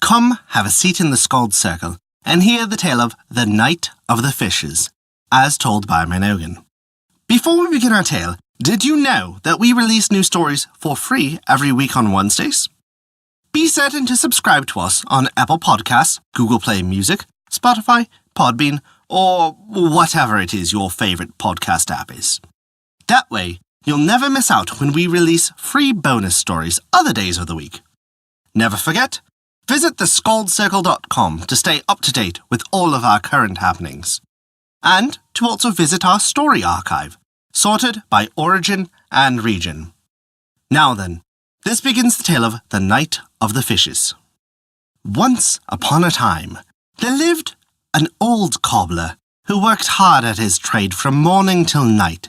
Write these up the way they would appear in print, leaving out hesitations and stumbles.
Come, have a seat in the Skald circle and hear the tale of the Night of the Fishes, as told by Mynogan. Before we begin our tale, did you know that we release new stories for free every week on Wednesdays? Be certain to subscribe to us on Apple Podcasts, Google Play Music, Spotify, Podbean, or whatever it is your favourite podcast app is. That way, you'll never miss out when we release free bonus stories other days of the week. Never forget, visit thescaldcircle.com to stay up to date with all of our current happenings. And to also visit our story archive, sorted by origin and region. Now then, this begins the tale of the Night of the Fishes. Once upon a time, there lived an old cobbler who worked hard at his trade from morning till night,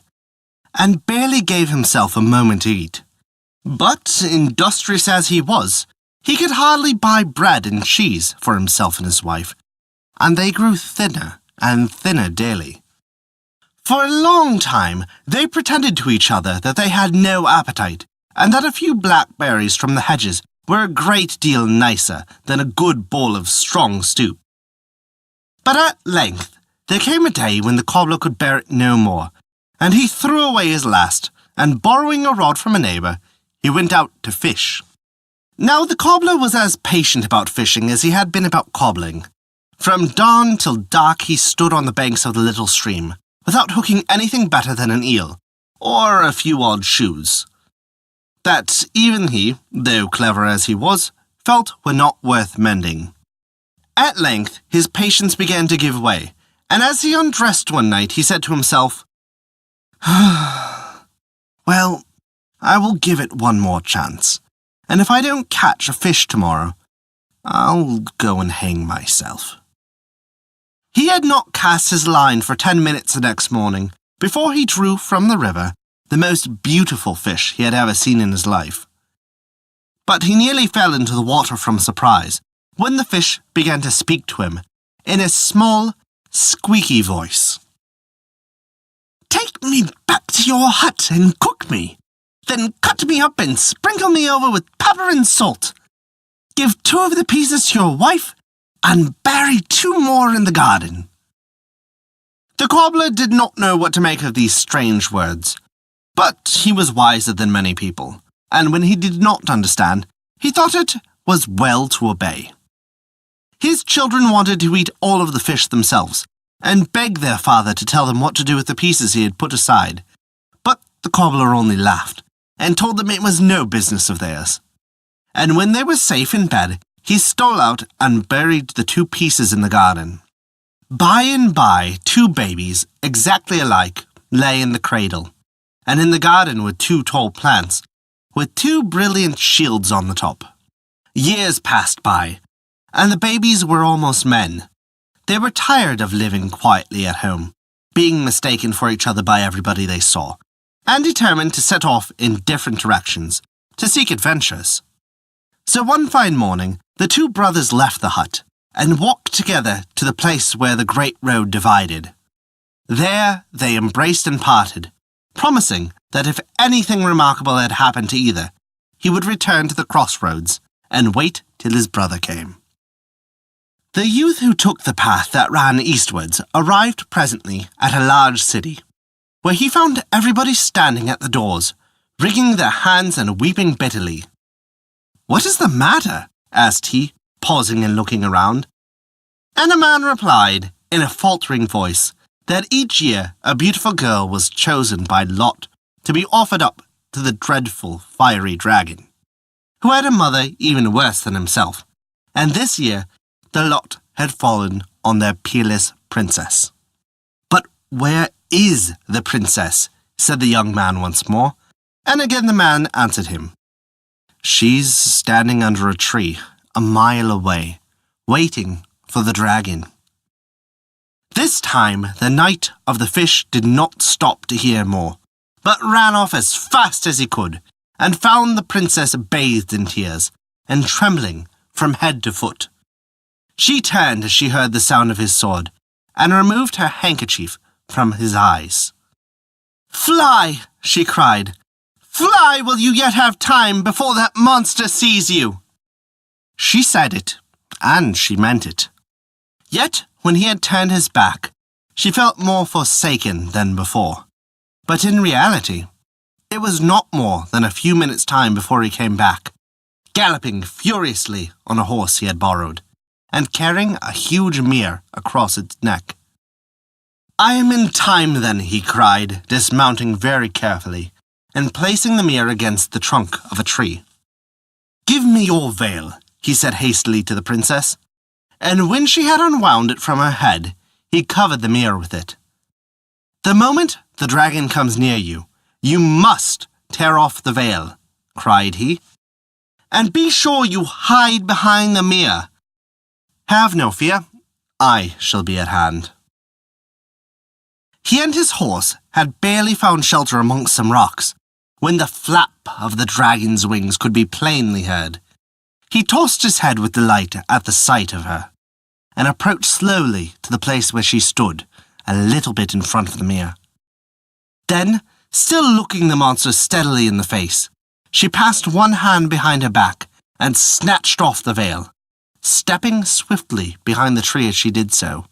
and barely gave himself a moment to eat. But, industrious as he was, he could hardly buy bread and cheese for himself and his wife, and they grew thinner and thinner daily. For a long time, they pretended to each other that they had no appetite, and that a few blackberries from the hedges were a great deal nicer than a good bowl of strong stew. But at length, there came a day when the cobbler could bear it no more, and he threw away his last, and borrowing a rod from a neighbour, he went out to fish. Now the cobbler was as patient about fishing as he had been about cobbling. From dawn till dark he stood on the banks of the little stream, without hooking anything better than an eel, or a few odd shoes, that even he, though clever as he was, felt were not worth mending. At length his patience began to give way, and as he undressed one night he said to himself, "Well, I will give it one more chance, and if I don't catch a fish tomorrow, I'll go and hang myself." He had not cast his line for 10 minutes the next morning before he drew from the river the most beautiful fish he had ever seen in his life. But he nearly fell into the water from surprise when the fish began to speak to him in a small, squeaky voice. "Take me back to your hut and cook me. Then cut me up and sprinkle me over with pepper and salt. Give 2 of the pieces to your wife and bury 2 more in the garden." The cobbler did not know what to make of these strange words, but he was wiser than many people, and when he did not understand, he thought it was well to obey. His children wanted to eat all of the fish themselves, and begged their father to tell them what to do with the pieces he had put aside, but the cobbler only laughed, and told them it was no business of theirs. And when they were safe in bed, he stole out and buried the 2 pieces in the garden. By and by, 2 babies, exactly alike, lay in the cradle, and in the garden were 2 tall plants, with 2 brilliant shields on the top. Years passed by, and the babies were almost men. They were tired of living quietly at home, being mistaken for each other by everybody they saw, and determined to set off in different directions, to seek adventures. So one fine morning, the 2 brothers left the hut, and walked together to the place where the great road divided. There they embraced and parted, promising that if anything remarkable had happened to either, he would return to the crossroads and wait till his brother came. The youth who took the path that ran eastwards arrived presently at a large city, where he found everybody standing at the doors, wringing their hands and weeping bitterly. "What is the matter?" asked he, pausing and looking around. And a man replied, in a faltering voice, that each year a beautiful girl was chosen by lot to be offered up to the dreadful fiery dragon, who had a mother even worse than himself, and this year the lot had fallen on their peerless princess. "But where is the princess?" said the young man once more, and again the man answered him. "She's standing under a tree, a mile away, waiting for the dragon." This time the Knight of the Fish did not stop to hear more, but ran off as fast as he could, and found the princess bathed in tears, and trembling from head to foot. She turned as she heard the sound of his sword, and removed her handkerchief from his eyes. "Fly!" she cried. "Fly while you yet have time before that monster sees you." She said it, and she meant it. Yet, when he had turned his back, she felt more forsaken than before. But in reality, it was not more than a few minutes' time before he came back, galloping furiously on a horse he had borrowed, and carrying a huge mirror across its neck. "I am in time, then," he cried, dismounting very carefully, and placing the mirror against the trunk of a tree. "Give me your veil," he said hastily to the princess, and when she had unwound it from her head, he covered the mirror with it. "The moment the dragon comes near you, you must tear off the veil," cried he, "and be sure you hide behind the mirror. Have no fear, I shall be at hand." He and his horse had barely found shelter amongst some rocks, when the flap of the dragon's wings could be plainly heard. He tossed his head with delight at the sight of her, and approached slowly to the place where she stood, a little bit in front of the mirror. Then, still looking the monster steadily in the face, she passed one hand behind her back and snatched off the veil, stepping swiftly behind the tree as she did so.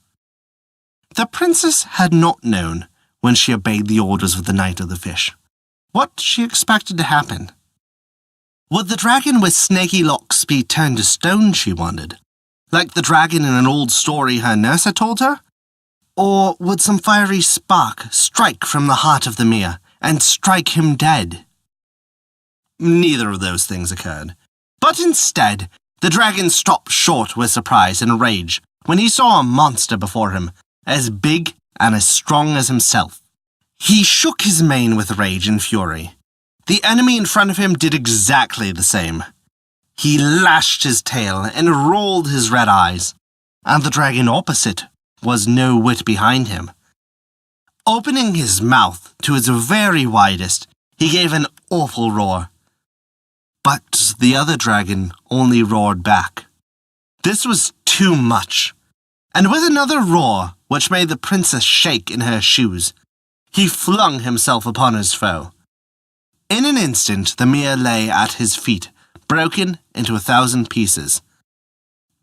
The princess had not known, when she obeyed the orders of the Knight of the Fish, what she expected to happen. Would the dragon with snaky locks be turned to stone, she wondered, like the dragon in an old story her nurse had told her? Or would some fiery spark strike from the heart of the mirror and strike him dead? Neither of those things occurred, but instead, the dragon stopped short with surprise and rage when he saw a monster before him, as big and as strong as himself. He shook his mane with rage and fury. The enemy in front of him did exactly the same. He lashed his tail and rolled his red eyes, and the dragon opposite was no whit behind him. Opening his mouth to its very widest, he gave an awful roar. But the other dragon only roared back. This was too much, and with another roar, which made the princess shake in her shoes, he flung himself upon his foe. In an instant, the mirror lay at his feet, broken into 1,000 pieces.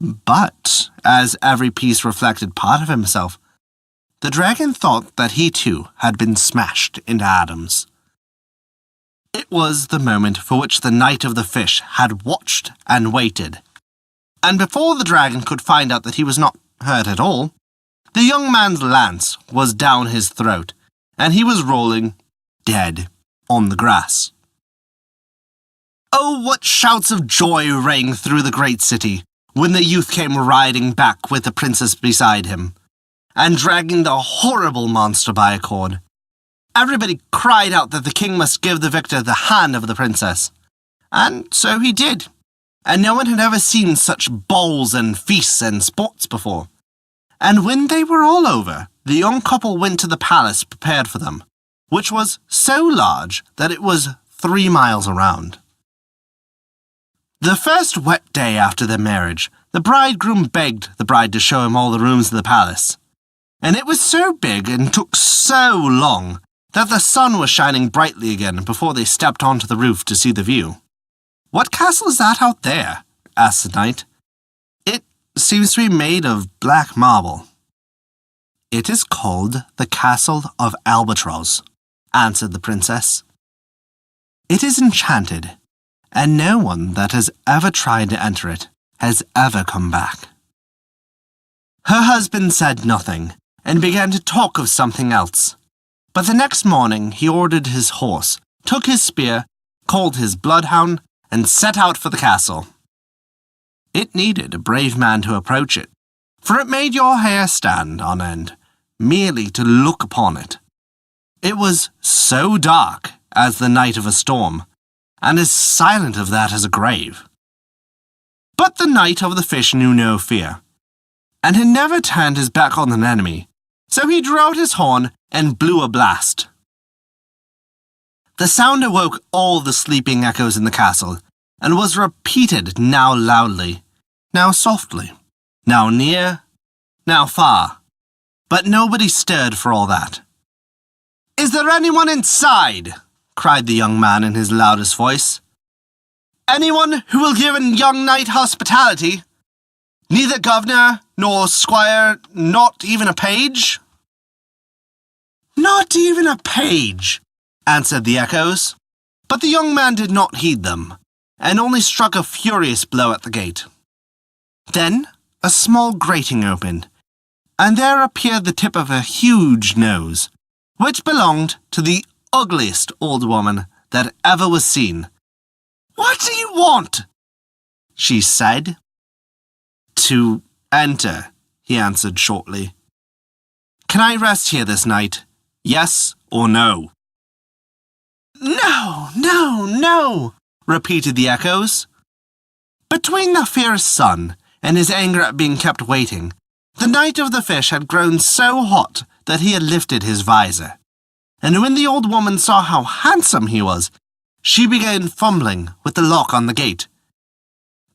But, as every piece reflected part of himself, the dragon thought that he too had been smashed into atoms. It was the moment for which the Knight of the Fish had watched and waited, and before the dragon could find out that he was not hurt at all, the young man's lance was down his throat, and he was rolling, dead, on the grass. Oh, what shouts of joy rang through the great city when the youth came riding back with the princess beside him, and dragging the horrible monster by a cord. Everybody cried out that the king must give the victor the hand of the princess. And so he did, and no one had ever seen such balls and feasts and sports before. And when they were all over, the young couple went to the palace prepared for them, which was so large that it was 3 miles around. The first wet day after their marriage, the bridegroom begged the bride to show him all the rooms of the palace. And it was so big and took so long that the sun was shining brightly again before they stepped onto the roof to see the view. "What castle is that out there?" asked the knight. "It seems to be made of black marble." "It is called the Castle of Albatross," answered the princess. "It is enchanted, and no one that has ever tried to enter it has ever come back." Her husband said nothing, and began to talk of something else. But the next morning he ordered his horse, took his spear, called his bloodhound, and set out for the castle. It needed a brave man to approach it, for it made your hair stand on end, merely to look upon it. It was so dark as the night of a storm, and as silent of that as a grave. But the Knight of the Fish knew no fear, and had never turned his back on an enemy, so he drew out his horn and blew a blast. The sound awoke all the sleeping echoes in the castle, and was repeated now loudly, now softly, now near, now far, but nobody stirred for all that. "Is there anyone inside?" cried the young man in his loudest voice. "Anyone who will give a young knight hospitality? Neither governor, nor squire, not even a page?" "Not even a page," answered the echoes. But the young man did not heed them, and only struck a furious blow at the gate. Then a small grating opened, and there appeared the tip of a huge nose, which belonged to the ugliest old woman that ever was seen. "What do you want?" she said. "To enter," he answered shortly. "Can I rest here this night? Yes or no?" "No, no, no," repeated the echoes. Between the fierce sun and his anger at being kept waiting, the Knight of the Fish had grown so hot that he had lifted his visor. And when the old woman saw how handsome he was, she began fumbling with the lock on the gate.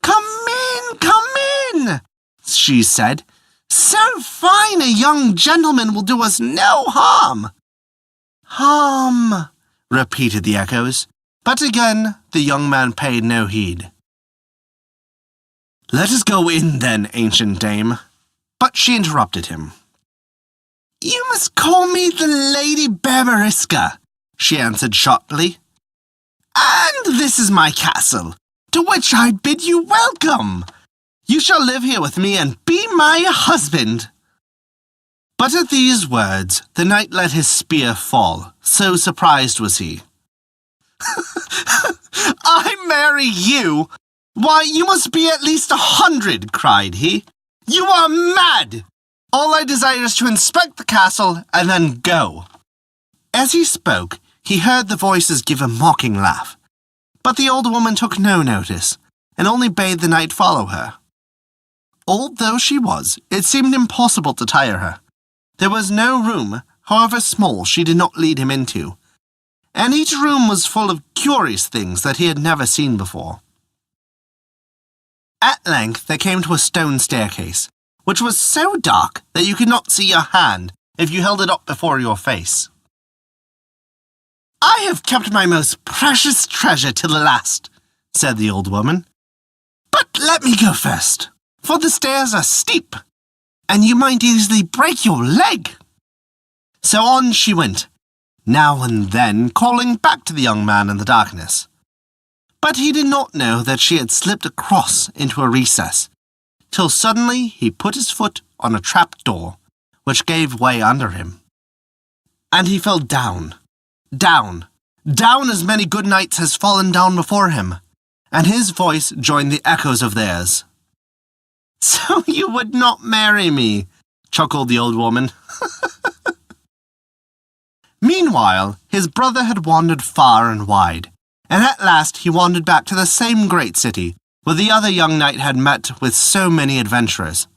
Come in, she said. "So fine a young gentleman will do us no harm." "Harm," repeated the echoes, but again the young man paid no heed. "Let us go in then, ancient dame." But she interrupted him. "You must call me the Lady Barbariska," she answered sharply. "And this is my castle, to which I bid you welcome. You shall live here with me and be my husband." But at these words the knight let his spear fall, so surprised was he. "I marry you? Why, you must be at least 100, cried he. "You are mad! All I desire is to inspect the castle and then go." As he spoke, he heard the voices give a mocking laugh. But the old woman took no notice, and only bade the knight follow her. Old though she was, it seemed impossible to tire her. There was no room, however small, she did not lead him into, and each room was full of curious things that he had never seen before. At length they came to a stone staircase, which was so dark that you could not see your hand if you held it up before your face. "I have kept my most precious treasure till the last," said the old woman. "But let me go first, for the stairs are steep, and you might easily break your leg." So on she went, now and then calling back to the young man in the darkness. But he did not know that she had slipped across into a recess, till suddenly he put his foot on a trap door, which gave way under him. And he fell down, down as many good knights has fallen down before him, and his voice joined the echoes of theirs. "So you would not marry me," chuckled the old woman. Meanwhile, his brother had wandered far and wide, and at last he wandered back to the same great city where the other young knight had met with so many adventurers.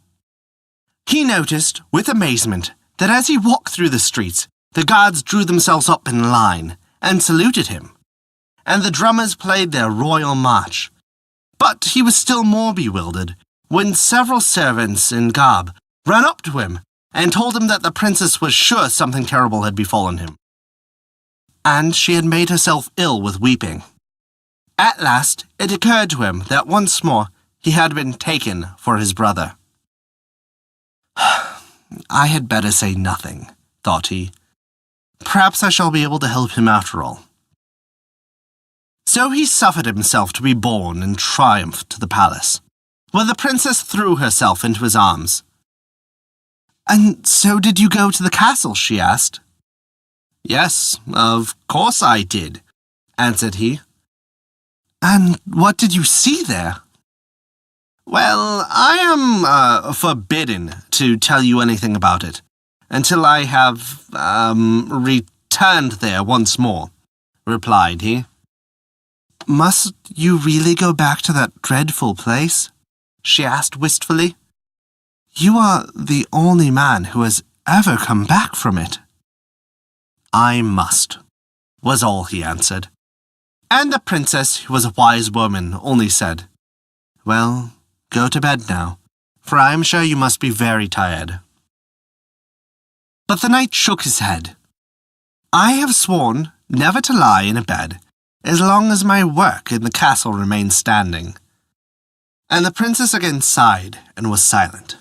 He noticed, with amazement, that as he walked through the streets, the guards drew themselves up in line and saluted him, and the drummers played their royal march. But he was still more bewildered when several servants in garb ran up to him and told him that the princess was sure something terrible had befallen him, and she had made herself ill with weeping. At last it occurred to him that once more he had been taken for his brother. "I had better say nothing," thought he. "Perhaps I shall be able to help him after all." So he suffered himself to be borne in triumph to the palace, where the princess threw herself into his arms. "And so did you go to the castle?" she asked. "Yes, of course I did," answered he. "And what did you see there?" "Well, I am forbidden to tell you anything about it, until I have returned there once more," replied he. "Must you really go back to that dreadful place?" she asked wistfully. "You are the only man who has ever come back from it." "I must," was all he answered. And the princess, who was a wise woman, only said, "Well, go to bed now, for I am sure you must be very tired." But the knight shook his head. "I have sworn never to lie in a bed as long as my work in the castle remains standing." and the princess again sighed and was silent.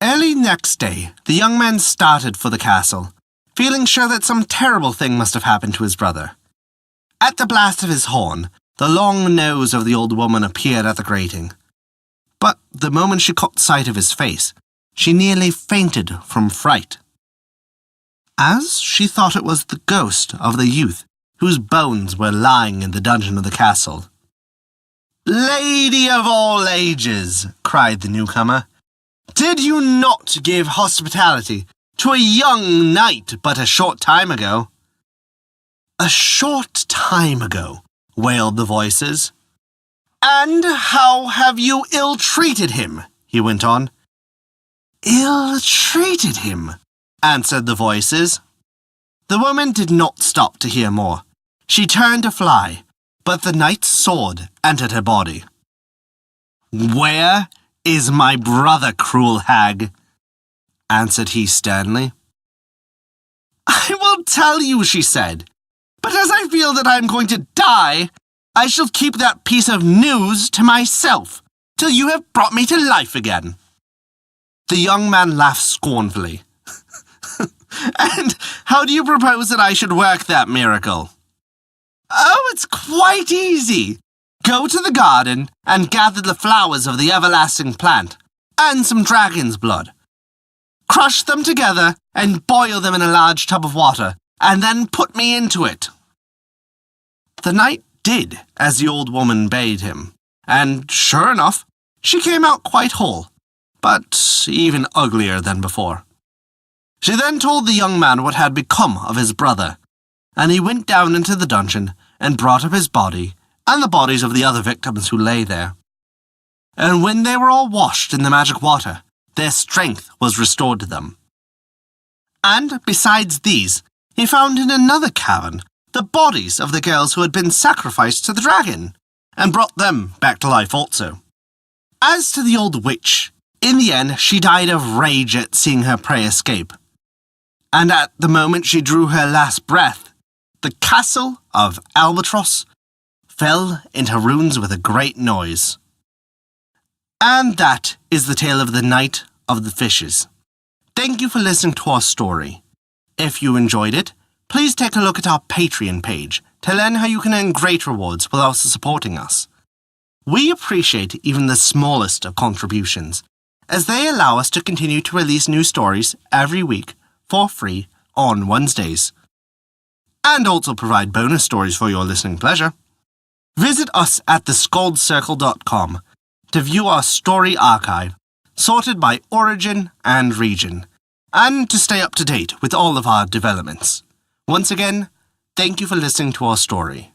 Early next day, the young man started for the castle, feeling sure that some terrible thing must have happened to his brother. At the blast of his horn, the long nose of the old woman appeared at the grating. But the moment she caught sight of his face, she nearly fainted from fright, as she thought it was the ghost of the youth whose bones were lying in the dungeon of the castle. "Lady of all ages," cried the newcomer, "did you not give hospitality to a young knight but a short time ago?" "A short time ago," wailed the voices. "And how have you ill-treated him?" he went on. "Ill-treated him," answered the voices. The woman did not stop to hear more. She turned to fly, but the knight's sword entered her body. "Where is my brother, cruel hag?" answered he sternly. "I will tell you," she said, "but as I feel that I am going to die, I shall keep that piece of news to myself till you have brought me to life again." The young man laughed scornfully. "And how do you propose that I should work that miracle?" "Oh, it's quite easy. Go to the garden and gather the flowers of the everlasting plant and some dragon's blood. Crush them together and boil them in a large tub of water, and then put me into it." The knight did as the old woman bade him, and sure enough, she came out quite whole, but even uglier than before. She then told the young man what had become of his brother, and he went down into the dungeon and brought up his body and the bodies of the other victims who lay there. And when they were all washed in the magic water, their strength was restored to them. And besides these, he found in another cavern the bodies of the girls who had been sacrificed to the dragon, and brought them back to life also. As to the old witch, in the end she died of rage at seeing her prey escape. And at the moment she drew her last breath, the castle of Albatross fell into ruins with a great noise. And that is the tale of the Knight of the Fishes. Thank you for listening to our story. If you enjoyed it, please take a look at our Patreon page to learn how you can earn great rewards while also supporting us. We appreciate even the smallest of contributions, as they allow us to continue to release new stories every week for free on Wednesdays, and also provide bonus stories for your listening pleasure. Visit us at thescaldcircle.com to view our story archive, sorted by origin and region, and to stay up to date with all of our developments. Once again, thank you for listening to our story.